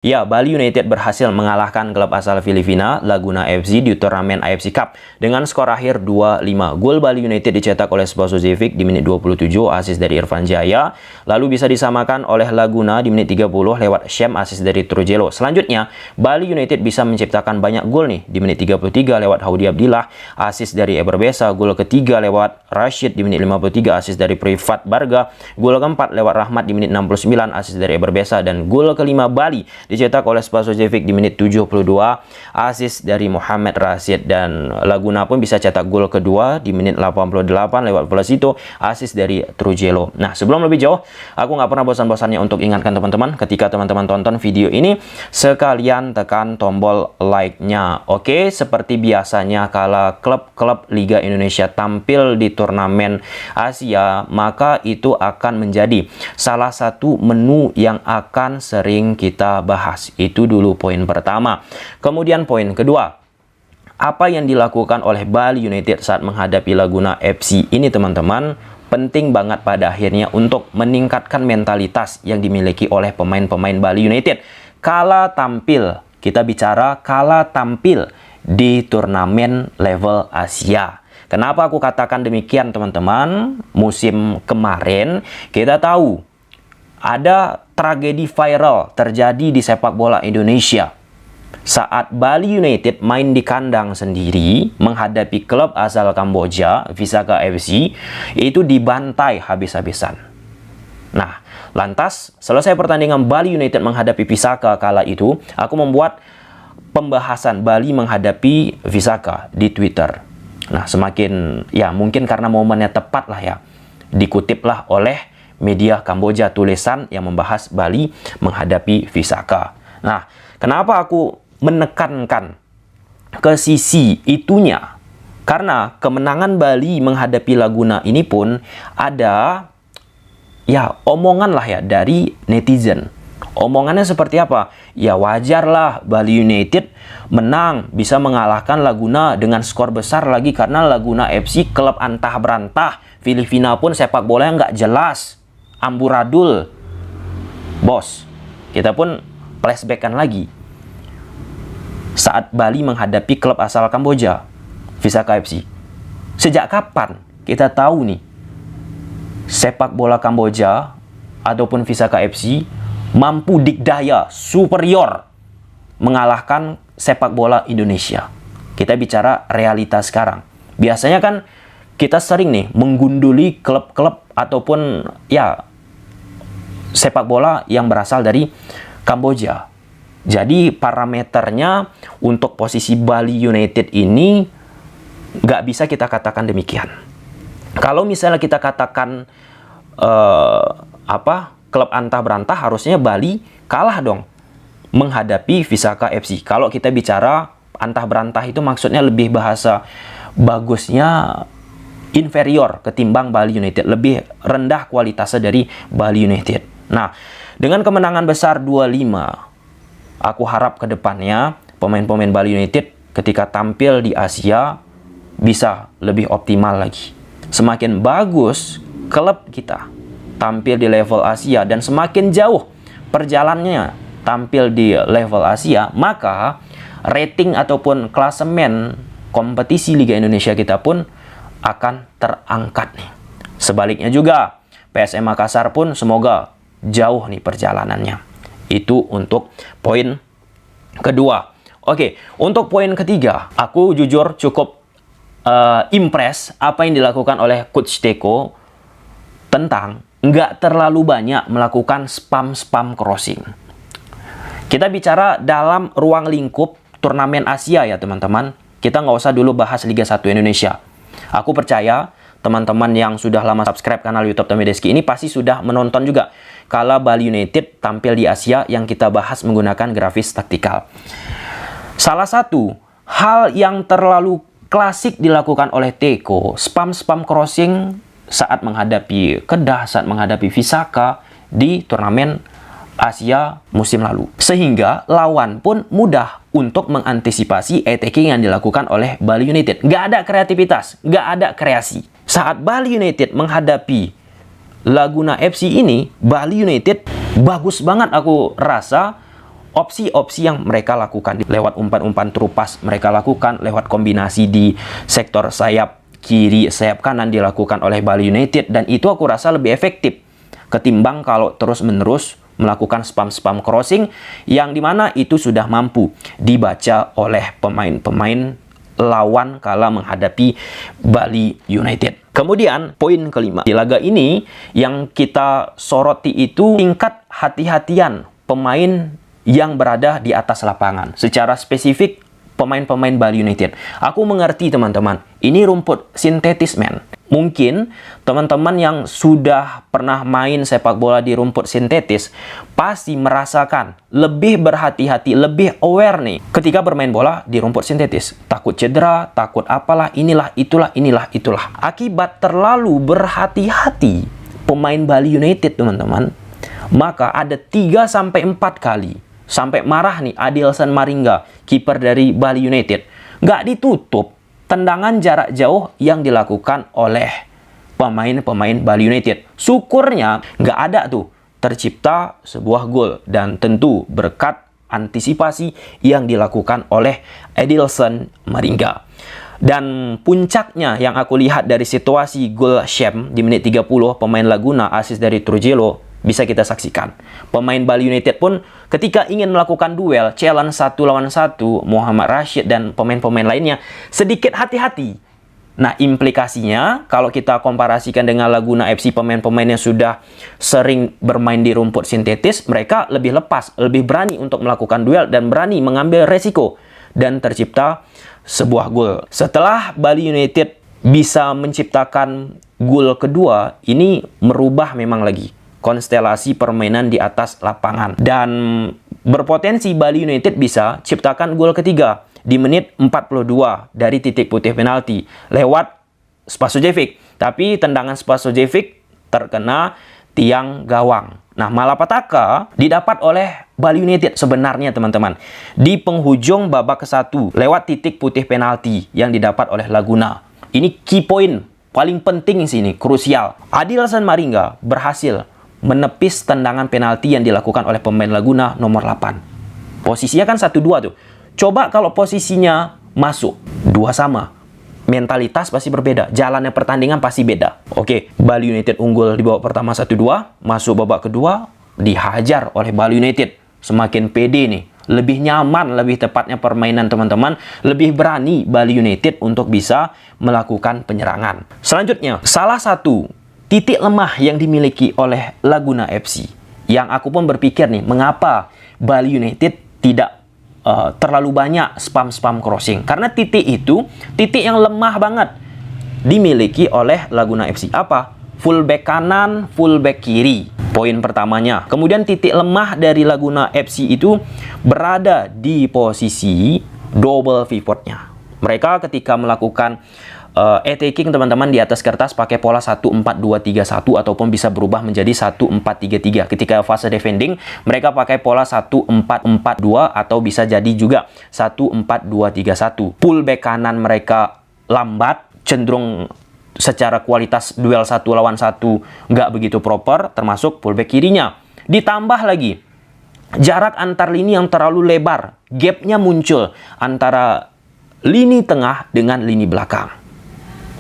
Ya, Bali United berhasil mengalahkan klub asal Filipina, Laguna FC di turnamen AFC Cup dengan skor akhir 2-5. Gol Bali United dicetak oleh Spasojevic di menit 27, asis dari Irfan Jaya. Lalu bisa disamakan oleh Laguna di menit 30 lewat Syam, asis dari Trujillo. Selanjutnya, Bali United bisa menciptakan banyak gol nih di menit 33 lewat Haudi Abdillah, asis dari Eberbesa. Gol ketiga lewat Rashid di menit 53, asis dari Privat Barga. Gol keempat lewat Rahmat di menit 69, asis dari Eberbesa. Dan gol kelima Bali dicetak oleh Spasojevic di menit 72, asis dari Muhammad Rashid. Dan Laguna pun bisa cetak gol kedua di menit 88 lewat Velasito, asis dari Trujillo. Nah, sebelum lebih jauh, aku nggak pernah bosan-bosannya untuk ingatkan teman-teman, ketika teman-teman tonton video ini, sekalian tekan tombol like-nya. Oke, seperti biasanya kalau klub-klub Liga Indonesia tampil di turnamen Asia, maka itu akan menjadi salah satu menu yang akan sering kita bahas. Itu dulu poin pertama. Kemudian poin kedua, apa yang dilakukan oleh Bali United saat menghadapi Laguna FC ini teman-teman penting banget pada akhirnya untuk meningkatkan mentalitas yang dimiliki oleh pemain-pemain Bali United kala tampil, kita bicara kala tampil di turnamen level Asia. Kenapa aku katakan demikian teman-teman? Musim kemarin kita tahu ada tragedi viral terjadi di sepak bola Indonesia saat Bali United main di kandang sendiri menghadapi klub asal Kamboja, Visaka FC, itu dibantai habis-habisan. Nah, lantas selesai pertandingan Bali United menghadapi Visaka kala itu, aku membuat pembahasan Bali menghadapi Visaka di Twitter. Nah, semakin, ya mungkin karena momennya tepat lah ya, dikutiplah oleh media Kamboja tulisan yang membahas Bali menghadapi Visaka. Nah, kenapa aku menekankan ke sisi itunya? Karena kemenangan Bali menghadapi Laguna ini pun ada ya omongan lah ya dari netizen. Omongannya seperti apa? Ya wajarlah Bali United menang, bisa mengalahkan Laguna dengan skor besar lagi karena Laguna FC klub antah berantah. Filipina pun sepak bolanya nggak jelas, amburadul. Bos, kita pun flashback-kan lagi saat Bali menghadapi klub asal Kamboja, Visaka FC. Sejak kapan kita tahu nih sepak bola Kamboja ataupun Visaka FC mampu dikdaya superior mengalahkan sepak bola Indonesia? Kita bicara realitas sekarang. Biasanya kan kita sering nih menggunduli klub-klub ataupun ya sepak bola yang berasal dari Kamboja. Jadi parameternya untuk posisi Bali United ini nggak bisa kita katakan demikian. Kalau misalnya kita katakan klub antah berantah, harusnya Bali kalah dong menghadapi Visaka FC. Kalau kita bicara antah berantah itu maksudnya lebih bahasa bagusnya inferior ketimbang Bali United, lebih rendah kualitasnya dari Bali United. Nah, dengan kemenangan besar 2-5, aku harap ke depannya pemain-pemain Bali United ketika tampil di Asia bisa lebih optimal lagi. Semakin bagus klub kita tampil di level Asia dan semakin jauh perjalanannya tampil di level Asia, maka rating ataupun klasemen kompetisi Liga Indonesia kita pun akan terangkat nih. Sebaliknya juga PSM Makassar pun semoga jauh nih perjalanannya. Itu untuk poin kedua. Oke, untuk poin ketiga, aku jujur cukup impress apa yang dilakukan oleh Coach Teko tentang nggak terlalu banyak melakukan spam crossing. Kita bicara dalam ruang lingkup turnamen Asia ya teman-teman. Kita nggak usah dulu bahas Liga 1 Indonesia. Aku percaya teman-teman yang sudah lama subscribe kanal YouTube Tommy Deski ini pasti sudah menonton juga kala Bali United tampil di Asia yang kita bahas menggunakan grafis taktikal. Salah satu hal yang terlalu klasik dilakukan oleh Teko, spam crossing saat menghadapi Kedah, saat menghadapi Visaka di turnamen Asia musim lalu. Sehingga lawan pun mudah untuk mengantisipasi attacking yang dilakukan oleh Bali United. Nggak ada kreativitas, nggak ada kreasi. Saat Bali United menghadapi Laguna FC ini, Bali United bagus banget aku rasa opsi-opsi yang mereka lakukan lewat umpan-umpan terupas mereka lakukan, lewat kombinasi di sektor sayap kiri, sayap kanan dilakukan oleh Bali United, dan itu aku rasa lebih efektif ketimbang kalau terus-menerus melakukan spam-spam crossing yang dimana itu sudah mampu dibaca oleh pemain-pemain lawan kala menghadapi Bali United. Kemudian poin kelima, di laga ini yang kita soroti itu tingkat hati-hatian pemain yang berada di atas lapangan. Secara spesifik pemain-pemain Bali United. Aku mengerti teman-teman, ini rumput sintetis men. Mungkin teman-teman yang sudah pernah main sepak bola di rumput sintetis pasti merasakan lebih berhati-hati, lebih aware nih ketika bermain bola di rumput sintetis. Takut cedera, takut apalah, inilah, itulah. Akibat terlalu berhati-hati pemain Bali United teman-teman, maka ada 3-4 kali sampai marah nih Adilson Maringga, kiper dari Bali United, nggak ditutup tendangan jarak jauh yang dilakukan oleh pemain-pemain Bali United. Syukurnya nggak ada tuh tercipta sebuah gol, dan tentu berkat antisipasi yang dilakukan oleh Adilson Maringga. Dan puncaknya yang aku lihat dari situasi gol Sham di menit 30, pemain Laguna asis dari Trujillo, bisa kita saksikan. Pemain Bali United pun ketika ingin melakukan duel, challenge 1 lawan 1, Muhammad Rashid dan pemain-pemain lainnya sedikit hati-hati. Nah, implikasinya kalau kita komparasikan dengan Laguna FC, pemain-pemain yang sudah sering bermain di rumput sintetis, mereka lebih lepas, lebih berani untuk melakukan duel dan berani mengambil resiko, dan tercipta sebuah gol. Setelah Bali United bisa menciptakan gol kedua, ini merubah memang lagi konstelasi permainan di atas lapangan, dan berpotensi Bali United bisa ciptakan gol ketiga di menit 42 dari titik putih penalti lewat Spasojevic, tapi tendangan Spasojevic terkena tiang gawang. Nah, malapetaka didapat oleh Bali United sebenarnya teman-teman di penghujung babak ke-1 lewat titik putih penalti yang didapat oleh Laguna. Ini key point paling penting di sini, krusial. Adilson Maringga berhasil menepis tendangan penalti yang dilakukan oleh pemain Laguna nomor 8. Posisinya kan 1-2 tuh. Coba kalau posisinya masuk 2-sama. Mentalitas pasti berbeda. Jalannya pertandingan pasti beda. Oke, Bali United unggul di babak pertama 1-2. Masuk babak kedua, dihajar oleh Bali United. Semakin pede nih. Lebih nyaman, lebih tepatnya permainan teman-teman. Lebih berani Bali United untuk bisa melakukan penyerangan. Selanjutnya, salah satu titik lemah yang dimiliki oleh Laguna FC, yang aku pun berpikir nih, mengapa Bali United tidak terlalu banyak spam-spam crossing, karena titik itu titik yang lemah banget dimiliki oleh Laguna FC. Apa? Fullback kanan, fullback kiri. Poin pertamanya. Kemudian titik lemah dari Laguna FC itu berada di posisi double pivotnya. Mereka ketika melakukan attacking teman-teman di atas kertas pakai pola 1-4-2-3-1 ataupun bisa berubah menjadi 1-4-3-3. Ketika fase defending mereka pakai pola 1-4-4-2 atau bisa jadi juga 1-4-2-3-1. Fullback kanan mereka lambat, cenderung secara kualitas duel 1 lawan 1 nggak begitu proper, termasuk fullback kirinya. Ditambah lagi jarak antar lini yang terlalu lebar, gapnya muncul antara lini tengah dengan lini belakang.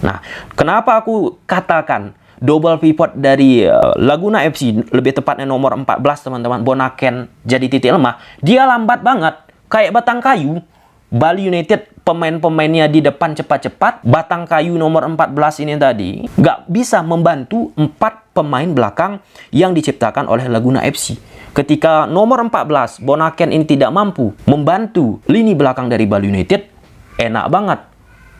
Nah, kenapa aku katakan double pivot dari Laguna FC, lebih tepatnya nomor 14 teman-teman, Bonaken, jadi titik lemah? Dia lambat banget, kayak batang kayu. Bali United pemain-pemainnya di depan cepat-cepat, batang kayu nomor 14 ini tadi nggak bisa membantu 4 pemain belakang yang diciptakan oleh Laguna FC. Ketika nomor 14, Bonaken ini tidak mampu membantu lini belakang dari Bali United, enak banget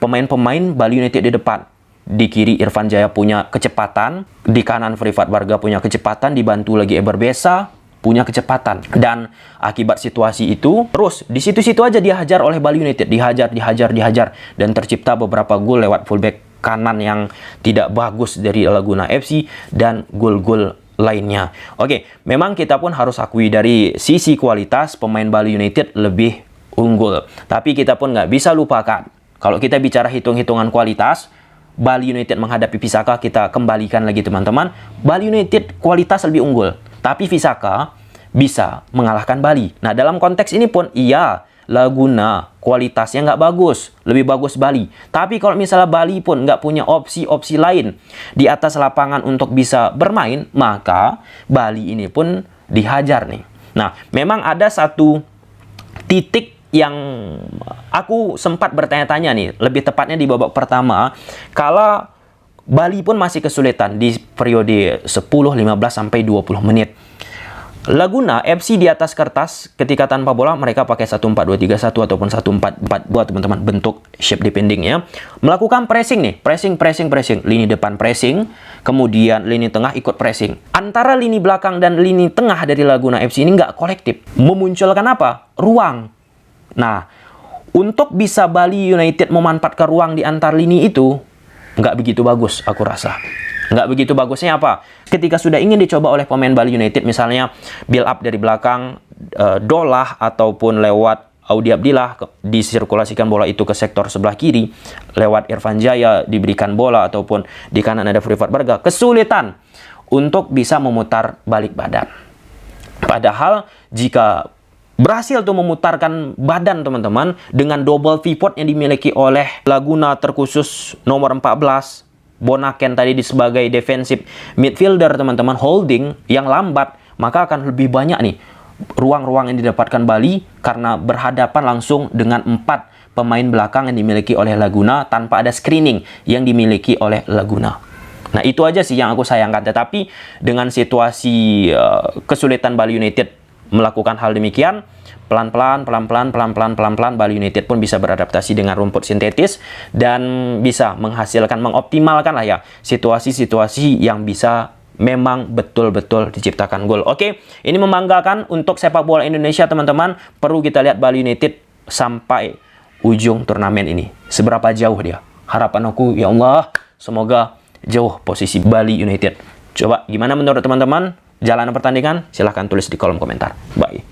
pemain-pemain Bali United di depan. Di kiri Irfan Jaya punya kecepatan, di kanan Frifat Varga punya kecepatan, dibantu lagi Eber Besa punya kecepatan. Dan akibat situasi itu, terus di situ-situ aja dihajar oleh Bali United, dihajar, dan tercipta beberapa gol lewat fullback kanan yang tidak bagus dari Laguna FC dan gol-gol lainnya. Oke, memang kita pun harus akui dari sisi kualitas pemain Bali United lebih unggul. Tapi kita pun nggak bisa lupakan, kalau kita bicara hitung-hitungan kualitas, Bali United menghadapi Visaka, kita kembalikan lagi teman-teman. Bali United kualitas lebih unggul. Tapi Visaka bisa mengalahkan Bali. Nah, dalam konteks ini pun, iya, Laguna kualitasnya nggak bagus, lebih bagus Bali. Tapi kalau misalnya Bali pun nggak punya opsi-opsi lain di atas lapangan untuk bisa bermain, maka Bali ini pun dihajar nih. Nah, memang ada satu titik yang aku sempat bertanya-tanya nih, lebih tepatnya di babak pertama, kalau Bali pun masih kesulitan di periode 10, 15, sampai 20 menit. Laguna FC di atas kertas ketika tanpa bola mereka pakai 1-4-2-3-1 ataupun 1-4-4-2 teman-teman, bentuk shape defendingnya. Melakukan pressing nih, pressing. Lini depan pressing, kemudian lini tengah ikut pressing. Antara lini belakang dan lini tengah dari Laguna FC ini nggak kolektif. Memunculkan apa? Ruang. Nah, untuk bisa Bali United memanfaatkan ruang di antar lini itu nggak begitu bagus aku rasa. Nggak begitu bagusnya apa? Ketika sudah ingin dicoba oleh pemain Bali United, misalnya build up dari belakang, Dolah ataupun lewat Audi Abdillah, disirkulasikan bola itu ke sektor sebelah kiri, lewat Irfan Jaya diberikan bola, ataupun di kanan ada Freeport Berga, kesulitan untuk bisa memutar balik badan. Padahal jika berhasil tuh memutarkan badan teman-teman dengan double pivot yang dimiliki oleh Laguna, terkhusus nomor 14, Bonaken tadi sebagai defensive midfielder teman-teman, holding yang lambat, maka akan lebih banyak nih ruang-ruang yang didapatkan Bali karena berhadapan langsung dengan 4 pemain belakang yang dimiliki oleh Laguna tanpa ada screening yang dimiliki oleh Laguna. Nah, itu aja sih yang aku sayangkan. Tetapi dengan situasi kesulitan Bali United melakukan hal demikian, pelan-pelan Bali United pun bisa beradaptasi dengan rumput sintetis dan bisa mengoptimalkan lah ya situasi-situasi yang bisa memang betul-betul diciptakan gol. Oke, ini membanggakan untuk sepak bola Indonesia teman-teman. Perlu kita lihat Bali United sampai ujung turnamen ini. Seberapa jauh dia? Harapan aku, ya Allah, semoga jauh posisi Bali United. Coba gimana menurut teman-teman? Jalanan pertandingan? Silahkan tulis di kolom komentar. Bye.